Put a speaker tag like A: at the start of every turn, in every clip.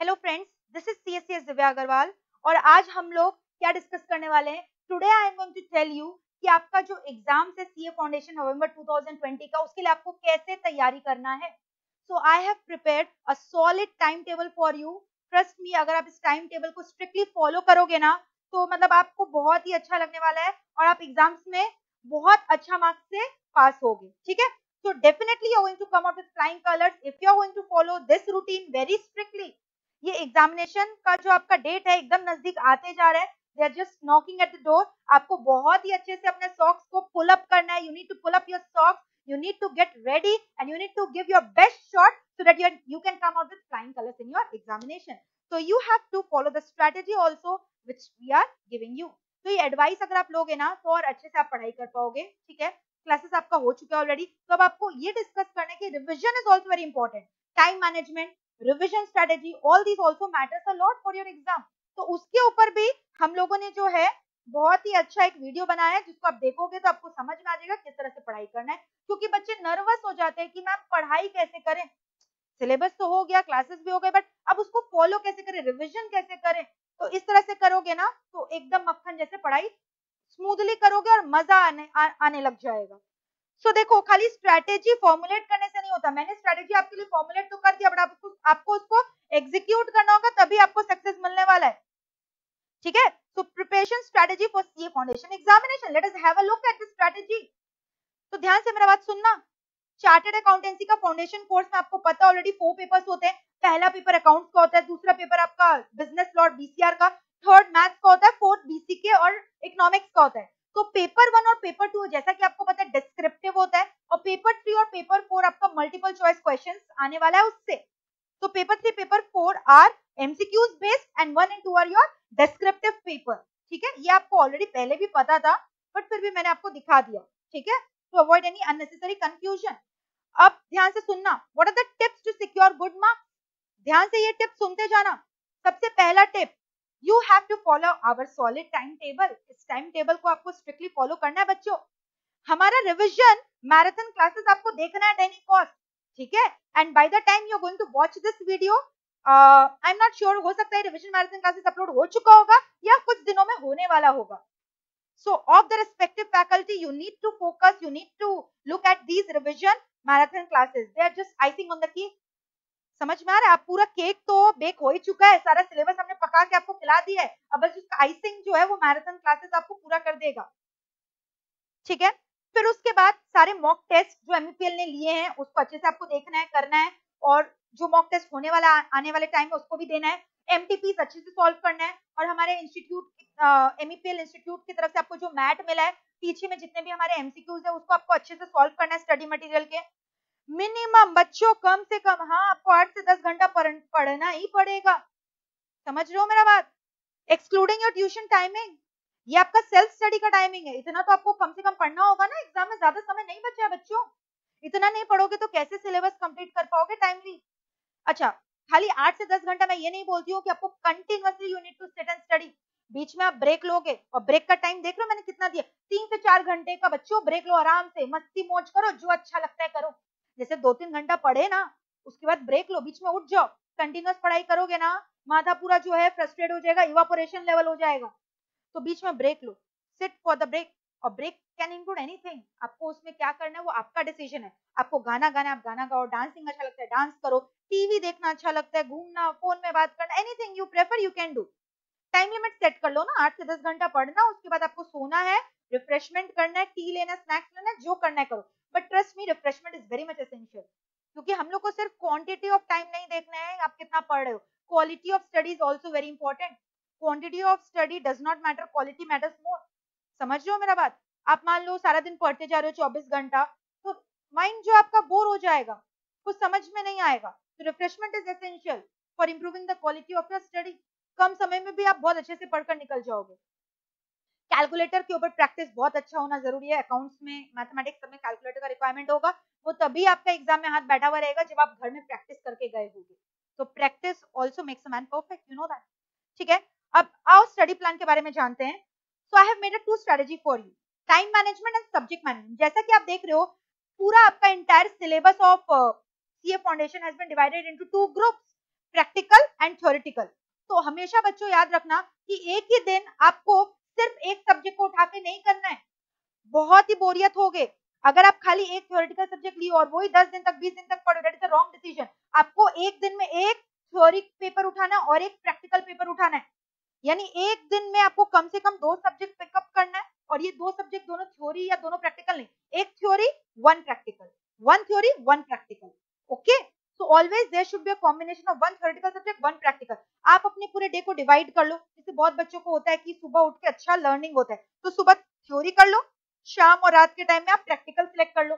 A: Hello friends, this is CSCS Divya Agarwal और आज हम लोग क्या डिस्कस करने वाले हैं। Today I am going to tell you कि आपका जो एग्जाम है सीए फाउंडेशन नवंबर 2020 का, उसके लिए आपको कैसे तैयारी करना है। So I have prepared a solid time table for you. Trust me, अगर आप इस टाइम टेबल को स्ट्रिक्टली फॉलो करोगे ना तो मतलब आपको बहुत ही अच्छा लगने वाला है और आप एग्जाम्स में बहुत अच्छा मार्क्स से पास होगे। ठीक है, so definitely you're going to come out with flying colors if you're going to follow this routine very strictly. ये एग्जामिनेशन का जो आपका डेट है एकदम नजदीक आते जा रहा है। They are just knocking at the door. आपको बहुत ही अच्छे से अपने सॉक्स को पुल अप करना है। You need to pull up your socks, you need to get ready and you need to give your best shot so that you can come out with flying colors in your examination. So you have to follow the strategy also which we are giving you. तो ये advice अगर आप लोगे ना तो और अच्छे से आप पढ़ाई कर पाओगे। ठीक है, क्लासेस आपका हो चुका है ऑलरेडी, तो अब आपको ये डिस्कस करना है कि revision is also very important. Time management, revision strategy, all these also matters a lot for your exam. तो उसके ऊपर भी हम लोगों ने जो है बहुत ही अच्छा एक वीडियो बनाया है, जिसको आप देखोगे तो आपको समझ में आ जाएगा किस तरह से पढ़ाई करना है। क्योंकि बच्चे नर्वस हो जाते हैं कि मैम पढ़ाई कैसे करें, सिलेबस तो हो गया, क्लासेस भी हो गए, बट अब उसको फॉलो कैसे करें, रिविजन कैसे करें। तो इस तरह से करोगे ना तो एकदम मक्खन जैसे पढ़ाई स्मूथली करोगे और मजा आने लग जाएगा। सो देखो, खाली स्ट्रैटेजी फॉर्मुलेट करने से नहीं होता। मैंने स्ट्रैटेजी आपके लिए फॉर्मुलेट तो कर दिया, बट आपको उसको एग्जीक्यूट करना होगा, तभी आपको सक्सेस मिलने वाला है। ठीक है, so preparation strategy for CA foundation examination, let us have a look at the strategy. तो ध्यान से मेरा बात सुनना। चार्टर्ड अकाउंटेंसी का फाउंडेशन कोर्स में आपको पता ऑलरेडी 4 पेपर्स होते हैं। पहला पेपर अकाउंट्स का होता है, दूसरा पेपर आपका बिजनेस लॉ बीसीआर का, थर्ड मैथ्स का होता है, फोर्थ बीसीके और इकोनॉमिक्स का होता है। तो पेपर 1 और पेपर 2 जैसा कि आपको पता है डिस्क्रिप्टिव होता है, और पेपर 3 और पेपर 4 आपका मल्टीपल चॉइस क्वेश्चंस आने वाला है उससे। तो paper 3 paper 4 are MCQs based and 1 and 2 are your descriptive paper. ठीक है, ये आपको ऑलरेडी पहले भी पता था, बट फिर भी मैंने आपको दिखा दिया। ठीक है, to avoid any unnecessary confusion. अब ध्यान से सुनना, what are the tips to secure good marks. ध्यान से ये टिप्स सुनते जाना। सबसे पहला tip, you have to follow our solid time table. इस टाइम टेबल को आपको स्ट्रिक्टली फॉलो करना है बच्चों। हमारा रिविजन मैराथन क्लासेस आपको देखना है एट एनी कॉस्ट। ठीक है, and by the time you are going to watch this video, I am not sure, हो सकता है रिविजन मैराथन क्लासेस अपलोड हो चुका होगा या कुछ दिनों में होने वाला होगा। So of the respective faculty, you need to focus, you need to look at these revision marathon classes. They are just icing on the cake. समझ में आ रहा है? आप पूरा केक तो बेक हो ही चुका है, सारा सिलेबस हमने पका के आपको खिला दिया है, अब बस उसका आइसिंग जो है वो मैराथन क्लासेस आपको पूरा कर देगा। ठीक है, फिर उसके बाद सारे मॉक टेस्ट जो एमपीएल ने लिए हैं उसको अच्छे से आपको देखना है, करना है, और जो मॉक टेस्ट होने वाला आने वाले टाइम में उसको भी देना है। एमटीपी अच्छे से सॉल्व करना है, और हमारे इंस्टीट्यूट एमईपीएल इंस्टीट्यूट की तरफ से आपको जो मैट मिला है, पीछे में जितने भी हमारे एमसीक्यूज है उसको आपको अच्छे से सॉल्व करना है स्टडी मटेरियल के। मिनिमम बच्चों कम से कम, हाँ, आपको 8 से 10 घंटा पढ़ना ही पड़ेगा। समझ रहे हो मेरा बात? एक्सक्लूडिंग योर ट्यूशन टाइमिंग, ये आपका सेल्फ स्टडी का टाइमिंग है। इतना तो आपको कम से कम पढ़ना होगा ना, एग्जाम में ज्यादा समय नहीं बचा है बच्चों। इतना नहीं पढ़ोगे तो कैसे सिलेबस कंप्लीट कर पाओगे टाइमली। अच्छा, खाली 8 से 10 घंटा मैं ये नहीं बोलती हूँ कि आपको continuously you need to sit and study. बीच में आप ब्रेक लोगे, और ब्रेक का टाइम देख लो मैंने कितना दिया, 3 से 4 घंटे का। बच्चों ब्रेक लो, आराम से मस्ती मौज करो, जो अच्छा लगता है करो। जैसे 2-3 घंटा पढ़े ना, उसके बाद ब्रेक लो, बीच में उठ जाओ। कंटिन्यूअस पढ़ाई करोगे ना, माथा पूरा जो है फ्रस्ट्रेट हो जाएगा, इवापोरेशन लेवल हो जाएगा। तो बीच में ब्रेक लो, सिट फॉर द ब्रेक। और ब्रेक कैन इंक्लूड एनीथिंग, आपको उसमें क्या करना है वो आपका डिसीजन है। आपको गाना गाना है, आप गाना गाओ, डांसिंग अच्छा लगता है डांस करो, टीवी देखना अच्छा लगता है, घूमना, फोन में बात करना, anything you prefer you can do. Time limit set कर लो ना, 8 से 10 घंटा पढ़ना, उसके बाद आपको सोना है, रिफ्रेशमेंट करना है, टी लेना, स्नैक्स लेना है, जो करना है करो। But trust me, refreshment is very much essential, क्योंकि हम लोग को सिर्फ क्वांटिटी ऑफ टाइम नहीं देखना है आप कितना पढ़ रहे हो, quality of study is also very important. Quantity of study does not matter, quality matters more. समझ रहे हो मेरा बात? आप मान लो सारा दिन पढ़ते जा रहे हो 24 घंटा, तो माइंड जो आपका बोर हो जाएगा, कुछ समझ में नहीं आएगा। तो refreshment is essential for improving the quality of your study. कम समय में भी आप बहुत अच्छे से पढ़कर निकल जाओगे। कैलकुलेटर के ऊपर प्रैक्टिस बहुत अच्छा होना जरूरी है। अकाउंट्स में, मैथमेटिक्स में कैलकुलेटर का रिक्वायरमेंट होगा, वो तभी आपका एग्जाम में हाथ बैठा हुआ रहेगा जब आप घर में प्रैक्टिस करके गए होंगे। तो practice also makes a man perfect, you know that. ठीक है, अब आओ स्टडी प्लान के बारे में जानते हैं। So I have made a 2 strategy for you, time management and subject management. जैसा कि आप देख रहे हो, पूरा आपका entire syllabus of CA foundation has been divided into 2 groups. Practical and theoretical. तो हमेशा बच्चों याद रखना कि एक ही दिन आपको सिर्फ एक सब्जेक्ट को उठा के नहीं करना है, बहुत ही बोरियत हो गए अगर आप खाली एक थ्योरेटिकल सब्जेक्ट लिए और वही 10 दिन तक 20 दिन तक पढ़ो, that is a wrong decision. आपको एक दिन में एक थ्योरी पेपर उठाना और एक प्रैक्टिकल पेपर उठाना है, यानी एक दिन में आपको कम से कम 2 सब्जेक्ट पिकअप करना है, और ये 2 सब्जेक्ट दोनों थ्योरी या दोनों प्रैक्टिकल नहीं, एक theory 1 practical, 1 theory 1 practical. Okay, so always there should be a combination of 1 theoretical subject 1 practical. आप अपने पूरे डे को डिवाइड कर लो, जैसे बहुत बच्चों को होता है कि सुबह उठ के अच्छा लर्निंग होता है, तो सुबह थ्योरी कर लो, शाम और रात के टाइम में आप प्रैक्टिकल सिलेक्ट कर लो,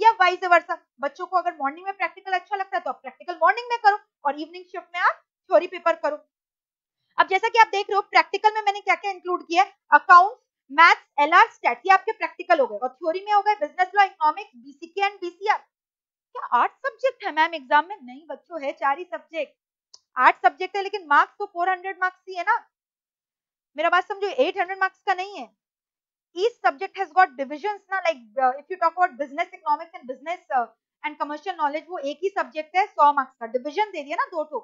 A: या वाइस वर्सा। बच्चों को अगर मॉर्निंग में प्रैक्टिकल अच्छा लगता है तो आप प्रैक्टिकल मॉर्निंग में करो और इवनिंग शिफ्ट में आप थ्योरी पेपर करो। अब जैसा कि आप देख रहे हो प्रैक्टिकल में मैंने क्या क्या इंक्लूड किया है, अकाउंट्स, मैथ्स, एलआर, स्टैट, ये आपके प्रैक्टिकल हो गए, और थ्योरी में हो गए business law, economics, BCK and BCR. क्या 8 सब्जेक्ट है मैम एग्जाम में? नहीं बच्चों, है 4 ही सब्जेक्ट। 8 सब्जेक्ट है लेकिन मार्क्स तो 400 मार्क्स ही है ना, मेरा बात समझो, 800 मार्क्स का नहीं है। each subject has got divisions ना, like if you talk about business economics and business and commercial knowledge, वो एक ही सब्जेक्ट है, 100 मार्क्स का डिवीजन दे दिया ना 2 ठो।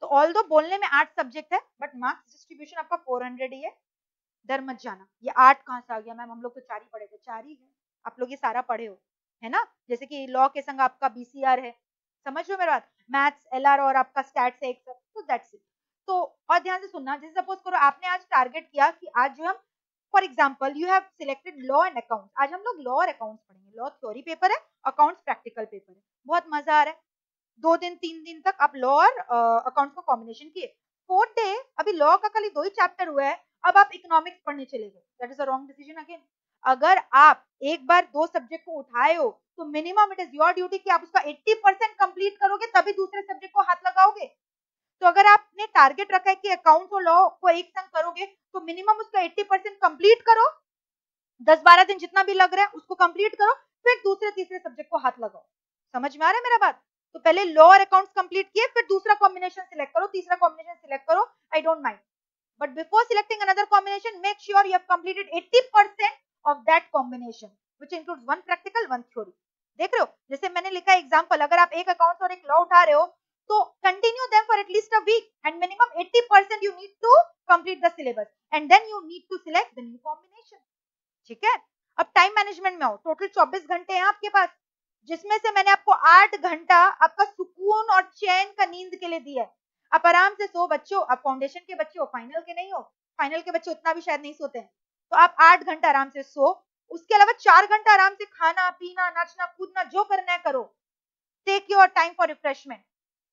A: तो ऑल दो बोलने में 8 सब्जेक्ट है बट मार्क्स डिस्ट्रीब्यूशन आपका 400 ही है। डर मत जाना ये 8 कहां से आ गया मैम, हम लोग तो 4 ही पढ़े थे, 4 ही है, आप लोग ये सारा पढ़े हो, है ना। जैसे कि लॉ के संग आपका बीसीआर है, समझ रहे हो मेरी बात, मैथ्स, एलआर और आपका स्टैट्स है एक सब, तो दैट्स इट। तो और ध्यान से सुनना, जैसे सपोज करो आपने आज टारगेट किया कि आज जो हम, for example you have selected law and accounts, आज हम लोग लॉ और अकाउंट्स पढ़ेंगे, लॉ थ्योरी पेपर है, अकाउंट्स प्रैक्टिकल पेपर है, बहुत मजा आ रहा है। 2 दिन 3 दिन तक आप लॉ और अकाउंट्स को कॉम्बिनेशन किए, 4th डे अभी लॉ का खाली 2 ही चैप्टर हुआ है, अब आप इकोनॉमिक्स पढ़ने चले गए, that is a wrong decision again. अगर आप एक बार 2 सब्जेक्ट को उठाए हो तो minimum it is your duty कि आप उसका 80% कंप्लीट करोगे, तभी दूसरे सब्जेक्ट को हाथ लगाओगे। तो अगर आपने टारगेट रखा है कि अकाउंट्स और लॉ को एक संग करोगे तो मिनिमम उसका 80% कंप्लीट करो, 10-12 दिन जितना भी लग रहा है उसको कंप्लीट करो, फिर दूसरे तीसरे सब्जेक्ट को हाथ लगाओ। समझ में आ रहा है मेरा बात? तो पहले लॉ और अकाउंट्स कंप्लीट किए, फिर दूसरा कॉम्बिनेशन सिलेक्ट करो, तीसरा कॉम्बिनेशन सिलेक्ट करो, I don't mind, but before selecting another combination make sure you have completed 80% of that combination which includes 1 practical 1 theory. देख रहे हो, जैसे मैंने लिखा है एग्जांपल, अगर आप एक अकाउंट्स और एक लॉ उठा रहे हो तो continue them for at least a week and minimum 80% you need to complete the syllabus and then you need to select the new combination. ठीक है, अब टाइम मैनेजमेंट में आओ, टोटल 24 घंटे हैं आपके पास, जिसमें से मैंने आपको 8 घंटा आपका सुकून और चैन का नींद के लिए दिया है। आप आराम से सो बच्चों, आप फाउंडेशन के बच्चे हो, फाइनल के नहीं हो, फाइनल के बच्चे उतना भी शायद नहीं सोते हैं, तो आप 8 घंटा आराम से सो, उसके अलावा 4 घंटा आराम से खाना पीना नाचना कूदना जो करना है करो, take your time for refreshment.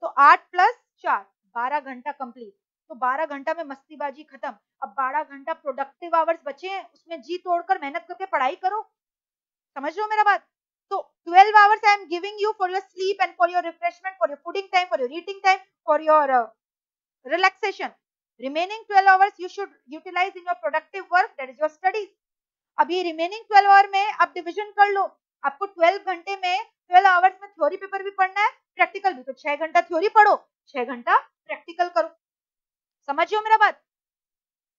A: तो 8 + 4 12 घंटा कंप्लीट, तो 12 घंटा में मस्तीबाजी खत्म, अब 12 घंटा प्रोडक्टिव आवर्स बचे हैं, उसमें जी तोड़कर मेहनत करके पढ़ाई करो। समझ रहे हो मेरा बात? तो 12 hours I am giving you for your sleep and for your refreshment, for your fooding time, for your eating time, for your relaxation. Remaining 12 hours you should utilize in your productive work, that is your studies. अब ये remaining 12 our में आप division कर लो, आपको 12 घंटे में 12 hours में theory paper भी पढ़ना है, प्रैक्टिकल भी, तो 6 घंटा थ्योरी पढ़ो, 6 घंटा प्रैक्टिकल करो। समझ रहे हो मेरा बात?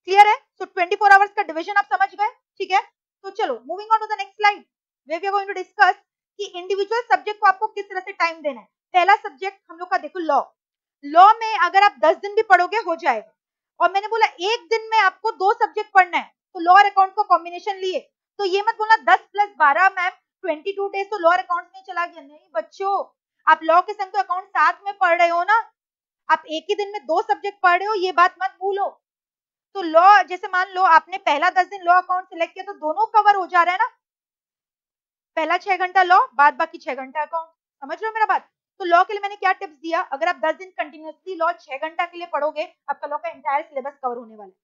A: क्लियर है? सो 24 आवर्स का डिवीजन आप समझ गए, ठीक है। तो चलो moving on to the next slide where we are going to discuss कि इंडिविजुअल सब्जेक्ट को आपको किस तरह से टाइम देना है। पहला सब्जेक्ट हम लोग का देखो लॉ, लॉ में अगर आप 10 दिन भी पढ़ोगे हो जाएगा, और मैंने बोला एक दिन में आपको 2 सब्जेक्ट पढ़ना है, तो लॉ और अकाउंट को कॉम्बिनेशन लिए, तो ये मत बोलना 10 + 12 मैम 22 डेज तो लॉ और अकाउंट में चला गया, नहीं बच्चों, आप लॉ के संग तो अकाउंट साथ में पढ़ रहे हो ना, आप एक ही दिन में 2 सब्जेक्ट पढ़ रहे हो, ये बात मत भूलो। तो लॉ, जैसे मान लो आपने पहला 10 दिन लॉ अकाउंट सिलेक्ट किया तो दोनों कवर हो जा रहा है ना, पहला 6 घंटा लॉ, बाद बाकी 6 घंटा अकाउंट। समझ रहे हो मेरा बात? तो लॉ के लिए मैंने क्या टिप्स दिया, अगर आप 10 दिन कंटिन्यूअसली लॉ 6 घंटा के लिए पढ़ोगे, आपका लॉ का एंटायर सिलेबस कवर होने वाला है,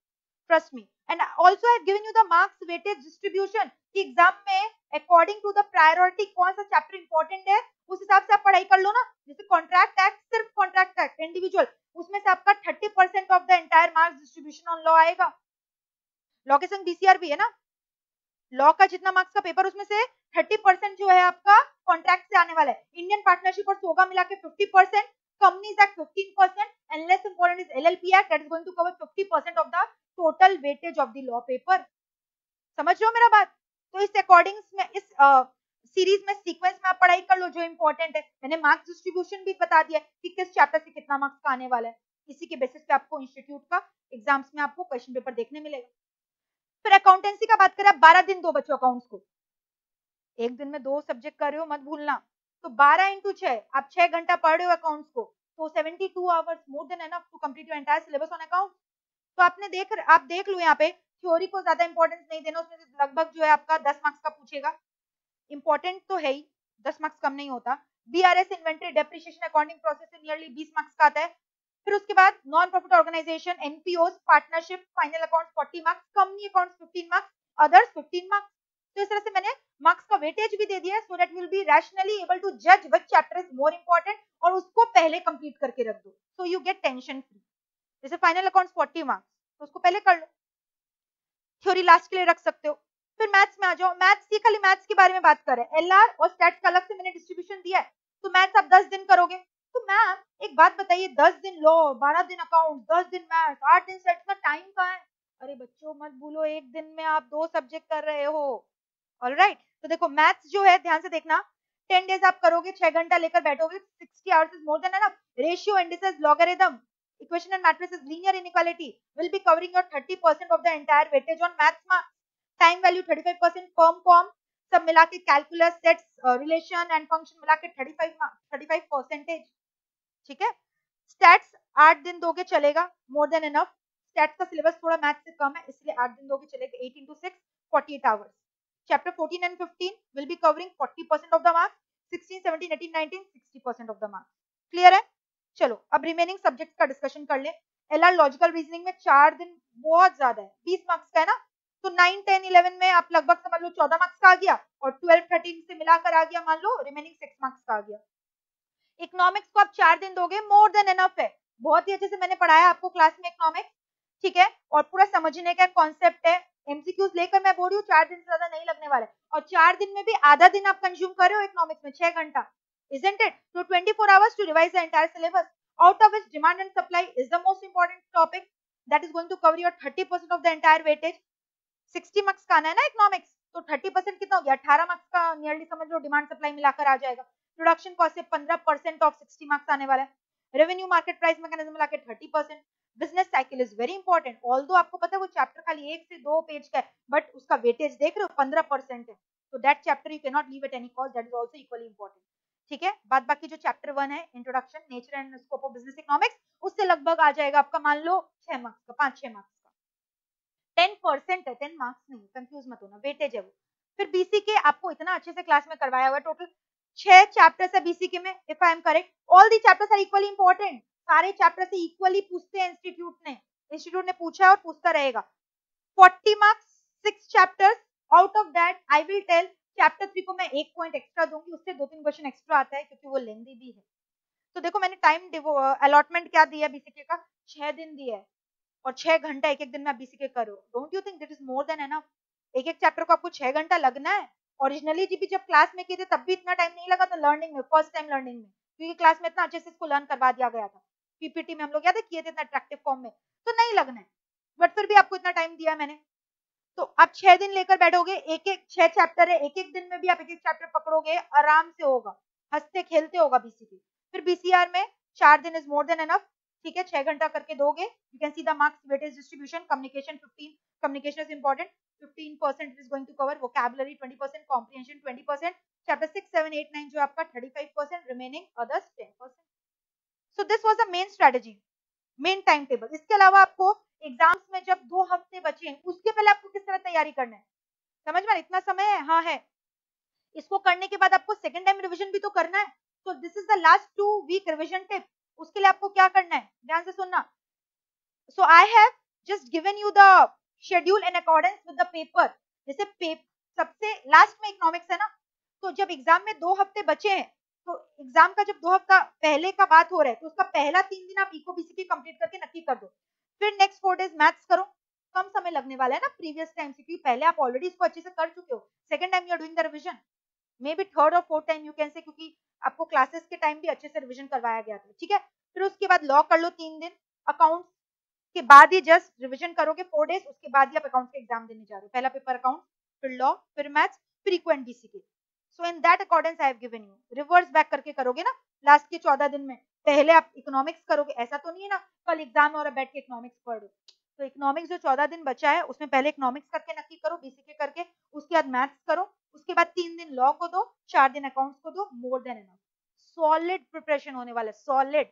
A: trust me. And also I have given you the marks weightage distribution कि एग्जाम में अकॉर्डिंग टू द प्रायोरिटी कौन सा चैप्टर इंपॉर्टेंट है, उस हिसाब से आप पढ़ाई कर लो ना। जैसे कॉन्ट्रैक्ट एक्ट, सिर्फ कॉन्ट्रैक्ट एक्ट इंडिविजुअल, उसमें से आपका 30% of the entire marks distribution on law आएगा। लॉ के संग बीसीआर भी है ना, लॉ का जितना मार्क्स का पेपर उसमें से 30% जो है आपका कॉन्ट्रैक्ट से आने वाला है। इंडियन पार्टनरशिप और सोगा मिला के 50%, companies act 15%, and less important is LLP act that is going to cover 50% of the total weightage of the law paper. समझ रहे हो मेरा बात? तो इस अकॉर्डिंग में इस सीरीज में सीक्वेंस में आप पढ़ाई कर लो जो इंपॉर्टेंट है। मैंने मार्क्स डिस्ट्रीब्यूशन भी बता दिया कि किस चैप्टर से कितना कितना मार्क्स का आने वाला है, इसी के बेसिस पे आपको इंस्टीट्यूट का एग्जाम्स में आपको क्वेश्चन पेपर देखने मिलेगा। फिर अकाउंटेंसी का बात करें, 12 दिन दो बच्चों अकाउंट्स को, एक दिन में 2 सब्जेक्ट कर रहे हो मत भूलना, तो 12 इंटू 6 आप 6 घंटा पढ़ रहे हो अकाउंट्स को, तो 72 hours more than enough to complete your entire syllabus on account. तो आप देख लो यहाँ पे, थ्योरी को ज्यादा इंपॉर्टेंस नहीं देना, उसमें लगभग जो है आपका 10 मार्क्स का पूछेगा, इंपॉर्टेंट तो है ही, 10 मार्क्स कम नहीं होता। BRS inventory depreciation accounting process से नियरली 20 मार्क्स का आता है। फिर उसके बाद non profit organisation, NPOs, partnership, final accounts 40 marks, company accounts 15 marks, others 15 marks. तो इस तरह से मैंने मार्क्स का वेटेज भी दे दिया है, so that will be rationally able to जज which chapter is more important, और उसको पहले कंप्लीट करके रख दो, so you get tension free. जैसे फाइनल अकाउंट्स 40 मार्क्स, तो उसको पहले कर लो, थ्योरी लास्ट के लिए रख सकते हो। फिर मैथ्स में आ जाओ, मैथ्स ये खाली मैथ्स के बारे में बात कर रहे हैं, एलआर और स्टैट्स का अलग से मैंने डिस्ट्रीब्यूशन दिया है, तो मैथ्स आप 10 दिन करोगे। तो मैम एक बात बताइए, 10 दिन लॉ, 12 दिन अकाउंट, 10 दिन मैथ्स, 8 दिन स्टैट्स का टाइम कहाँ है? अरे बच्चों मत भूलो, एक दिन में आप 2 सब्जेक्ट कर रहे हो। ऑलराइट, तो देखो मैथ्स जो है ध्यान से देखना, 10 डेज आप करोगे, 6 घंटा लेकर बैठोगे, 60 hours is more than enough. Ratio, indices, logarithm, equation and matrices, linear inequality will be covering your 30% of the entire weightage on maths marks. Time value 35%, perm com सब मिला के, calculus, sets, relation and function मिला के 35%। ठीक है, stats 8 दिन दोगे चलेगा, मोर देन एनफ। स्टैट्स का सिलेबस थोड़ा मैथ्स से कम है, इसलिए 8 दिन दोगे चलेगा, 8 into 6 48 hours. Chapter 14 and 15 will be covering 40% of the marks, 16, 17, 18, 19 60% of the marks। Clear है? चलो अब रिमेनिंग सब्जेक्ट्स का डिस्कशन कर ले। एलआर लॉजिकल रीजनिंग में 4 दिन बहुत ज्यादा है, 20 मार्क्स का है ना, तो 9, 10, 11 में आप लगभग समझ लो 14 मार्क्स का आ गया, और 12, 13 से मिलाकर आ गया मान लो रिमेनिंग 6 मार्क्स का आ गया। इकोनॉमिक्स को आप 4 दिन दोगे, मोर देन एनफ है, बहुत ही अच्छे से मैंने पढ़ाया आपको क्लास में इकोनॉमिक्स, ठीक है, और पूरा समझने का कॉन्सेप्ट है, एमसीक्यूज लेकर मैं बोल रही हूँ 4 दिन से ज्यादा नहीं लगने वाले, और 4 दिन में भी आधा दिन आप कंज्यूम कर रहे हो इकोनॉमिक्स में, 6 घंटा, isn't it? So 24 hours to revise the entire syllabus, out of which demand and supply is the most important topic that is going to cover your 30% of the entire weightage। 60 marks का आना है ना economics, तो 30% कितना हो गया, 18 marks का nearly समझ लो, डिमांड सप्लाई मिलाकर आ जाएगा। प्रोडक्शन कॉस्ट से 15% ऑफ 60 मार्क्स आने वाला है। रेवेन्यू मार्केट प्राइस मैकेनिज्म मिला के 30%। Business cycle is very important, although आपको पता है वो चैप्टर खाली 1 से 2 पेज का है, बट उसका वेटेज देख रहे हो 15% है, तो that chapter you can not leave at any cost, that is also equally important. ठीक है, बाद बाकी जो चैप्टर 1 है introduction, nature and scope of business economics, उससे लगभग आ जाएगा आपका मान लो 6 मार्क्स का, 5-6 मार्क्स का, 10% है, 10 मार्क्स नहीं, कंफ्यूज मत होना, वेटेज है वो। फिर बीसीके आपको इतना अच्छे से क्लास में करवाया हुआ है, टोटल 6 चैप्टर्स है बीसीके में, if I am correct, all the chapters are equally important, सारे चैप्टर से इक्वली पूछते हैं इंस्टीट्यूट ने पूछा और पूछता रहेगा। 40 marks 6 chapters, out of that I will tell chapter 3 को मैं 1 पॉइंट एक्स्ट्रा दूंगी, उससे 2-3 क्वेश्चन एक्स्ट्रा आता है क्योंकि वो लेंदी भी है। तो देखो मैंने टाइम अलॉटमेंट क्या दिया बीसीके का, 6 दिन दिया है, और 6 घंटा एक दिन में आप बीसीके करो, don't you think that is more than enough? एक चैप्टर को आपको 6 घंटा लगना है। ओरिजिनली जी भी जब क्लास में किए थे तब भी इतना टाइम नहीं लगा था लर्निंग में, फर्स्ट टाइम लर्निंग में, क्योंकि क्लास में इतना अच्छे से इसको लर्न करवा दिया गया था, पीपीटी में हम लोग याद है किए थे इतना अट्रैक्टिव फॉर्म में, तो नहीं लगना है, बट फिर भी आपको इतना टाइम दिया मैंने, तो आप 6 दिन लेकर बैठोगे, 6 चैप्टर है, एक दिन में भी आप एक चैप्टर पकड़ोगे, आराम से होगा, हंसते खेलते होगा बीसीके। फिर बीसीआर में 4 दिन इज मोर देन एनफ, ठीक है, 6 घंटा करके दोगे, you can see the marks weightage distribution. Communication 15, communication is important, 15% is going to cover, vocabulary 20%, comprehension 20%, chapter 6, 7, 8, 9 जो आपका 35%, remaining others 10%। So this was the main strategy, main time table. इसके अलावा आपको एग्जाम्स में जब 2 हफ्ते बचे हैं उसके पहले आपको किस तरह तैयारी करना है, समझ में इतना समय है, हाँ है, इसको करने के बाद आपको सेकंड टाइम रिवीजन भी तो करना है, तो this is the last 2 week revision tip. उसके लिए आपको क्या करना है, ध्यान से सुनना। So I have just given you the schedule in accordance with the paper. जैसे सबसे लास्ट में इकोनॉमिक्स है ना, तो जब एग्जाम में 2 हफ्ते बचे हैं, तो एग्जाम का जब 2 हफ्ता पहले का बात हो रहा है, तो उसका पहला 3 दिन आप इको बीसीके कंप्लीट करके नक्की कर दो। फिर नेक्स्ट 4 डेज मैथ्स करो, कम समय लगने वाला है ना प्रीवियस टाइम से, क्योंकि पहले आप ऑलरेडी इसको अच्छे से कर चुके हो, second time you are doing the revision, may be third और fourth time you can say, क्योंकि आपको क्लासेस के टाइम भी अच्छे से रिवीजन करवाया गया था, ठीक है। फिर उसके बाद लॉ कर लो 3 दिन, अकाउंट्स के बाद ही जस्ट रिवीजन करोगे 4 डेज, उसके बाद ही आप अकाउंट्स के एग्जाम देने जा रहे हो, पहला पेपर अकाउंट, फिर लॉ, फिर मैथ्स, फिर eco and BCK. So in that accordance I have given you, reverse back करके करोगे ना लास्ट के 14 दिन में, पहले आप इकोनॉमिक्स करोगे, ऐसा तो नहीं है ना कल एग्जाम और बैठ के इकोनॉमिक्स पढ़ो। तो इकोनॉमिक्स जो 14 दिन बचा है उसमें पहले इकोनॉमिक्स करके नक्की करो, बीसीके करके, उसके बाद मैथ्स करो, उसके बाद 3 दिन लॉ को दो, 4 दिन अकाउंट्स को दो, मोर देन एनफ। सॉलिड प्रिपरेशन होने वाला है, सॉलिड।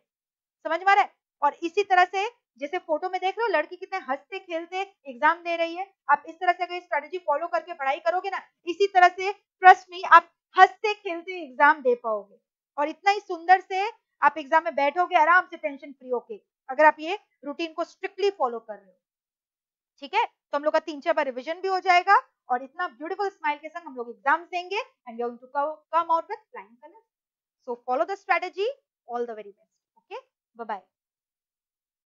A: समझ में आ रहा है? और इसी तरह से जैसे फोटो में देख रहे हो लड़की कितने हंसते खेलते एग्जाम दे रही है, आप इस तरह से अगर स्ट्रेटेजी फॉलो करके पढ़ाई करोगे ना, इसी तरह से ट्रस्ट मी आप हंसते खेलते एग्जाम दे पाओगे और इतना ही सुंदर से आप एग्जाम में बैठोगे आराम से टेंशन फ्री होके, अगर आप ये रूटीन को स्ट्रिक्टली फॉलो कर रहे हो। ठीक है, तो हम लोग का 3-4 बार रिविजन भी हो जाएगा और इतना ब्यूटीफुल स्माइल के संग हम लोग एग्जाम देंगे and we are going to come out with flying colours. So follow the strategy, all the very best. Okay, bye bye.